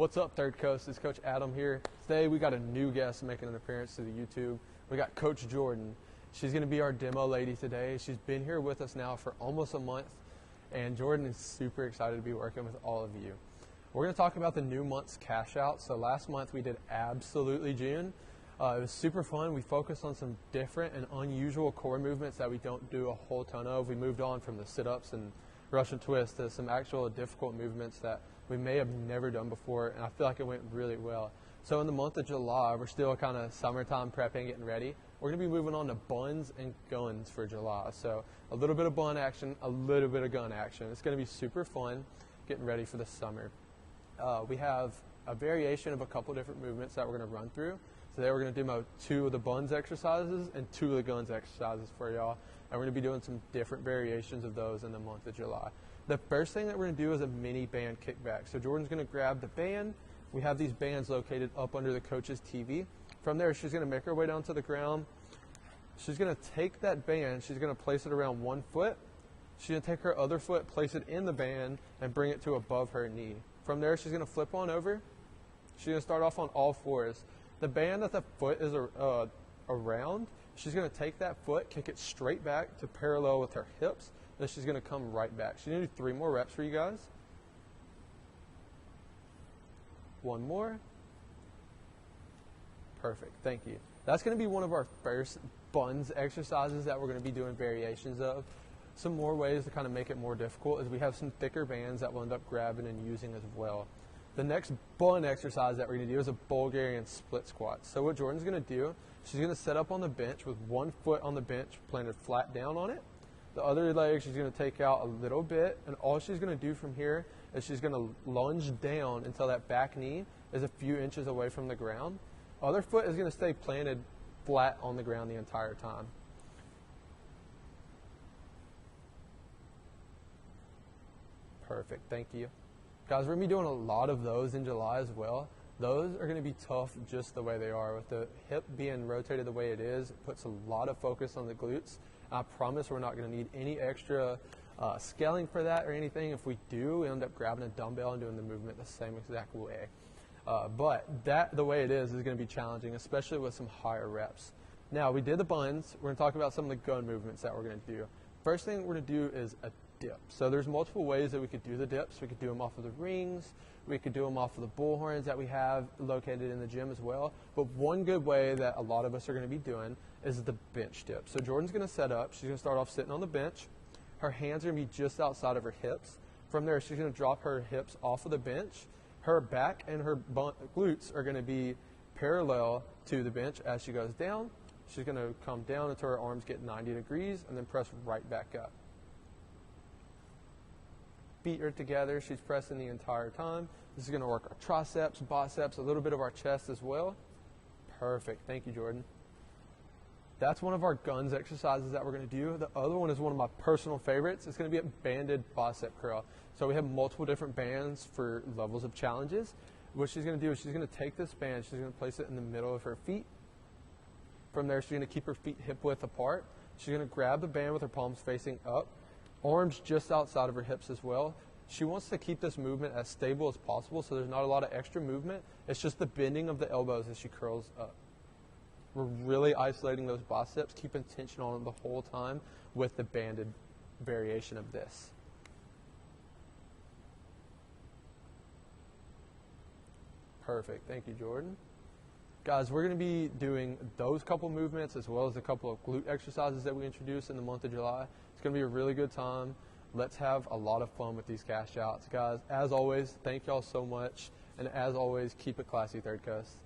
What's up, Third Coast? It's Coach Adam here. Today we got a new guest making an appearance to the YouTube. We got Coach Jordan. She's going to be our demo lady today. She's been here with us now for almost a month, and Jordan is super excited to be working with all of you. We're going to talk about the new month's cash out. So last month we did Absolutely June. It was super fun. We focused on some different and unusual core movements that we don't do a whole ton of. We moved on from the sit-ups and Russian twist to some actual difficult movements that we may have never done before, and I feel like it went really well. So in the month of July, we're still kind of summertime prepping, getting ready. We're going to be moving on to buns and guns for July. So a little bit of bun action, a little bit of gun action. It's going to be super fun getting ready for the summer. We have a variation of a couple different movements that we're going to run through. Today we're going to demo 2 of the buns exercises and 2 of the guns exercises for y'all. And we're going to be doing some different variations of those in the month of July. The first thing that we're going to do is a mini band kickback. So Jordan's going to grab the band. We have these bands located up under the coach's TV. From there, she's going to make her way down to the ground. She's going to take that band. She's going to place it around one foot. She's going to take her other foot, place it in the band, and bring it to above her knee. From there, she's going to flip on over. She's going to start off on all fours. The band that the foot is around, she's going to take that foot, kick it straight back to parallel with her hips. Then she's going to come right back. She's going to do 3 more reps for you guys. 1 more. Perfect. Thank you. That's going to be one of our first buns exercises that we're going to be doing variations of. Some more ways to kind of make it more difficult is we have some thicker bands that we'll end up grabbing and using as well. The next bun exercise that we're going to do is a Bulgarian split squat. So what Jordan's going to do, she's going to set up on the bench with one foot on the bench planted flat down on it. The other leg she's going to take out a little bit, and all she's going to do from here is she's going to lunge down until that back knee is a few inches away from the ground. Other foot is going to stay planted flat on the ground the entire time. Perfect, thank you. Guys, we're going to be doing a lot of those in July as well. Those are going to be tough just the way they are. With the hip being rotated the way it is, it puts a lot of focus on the glutes. I promise we're not going to need any extra scaling for that or anything. If we do, we end up grabbing a dumbbell and doing the movement the same exact way. But the way it is going to be challenging, especially with some higher reps. Now, we did the buns. We're going to talk about some of the gun movements that we're going to do. First thing we're going to do is a dip. So there's multiple ways that we could do the dips. We could do them off of the rings. We could do them off of the bullhorns that we have located in the gym as well. But one good way that a lot of us are going to be doing is the bench dip. So Jordan's going to set up. She's going to start off sitting on the bench. Her hands are going to be just outside of her hips. From there, she's going to drop her hips off of the bench. Her back and her glutes are going to be parallel to the bench as she goes down. She's going to come down until her arms get 90 degrees and then press right back up. Feet are together. She's pressing the entire time. This is going to work our triceps, biceps, a little bit of our chest as well. Perfect. Thank you, Jordan. That's one of our guns exercises that we're going to do. The other one is one of my personal favorites. It's going to be a banded bicep curl. So we have multiple different bands for levels of challenges. What she's going to do is she's going to take this band, she's going to place it in the middle of her feet. From there, she's going to keep her feet hip width apart. She's going to grab the band with her palms facing up, arms just outside of her hips as well. She wants to keep this movement as stable as possible, so there's not a lot of extra movement. It's just the bending of the elbows as she curls up. We're really isolating those biceps, keeping tension on them the whole time with the banded variation of this. Perfect. Thank you, Jordan. Guys, we're going to be doing those couple movements as well as a couple of glute exercises that we introduced in the month of July. It's going to be a really good time. Let's have a lot of fun with these cash outs. Guys, as always, thank y'all so much. And as always, keep it classy, Third Coast.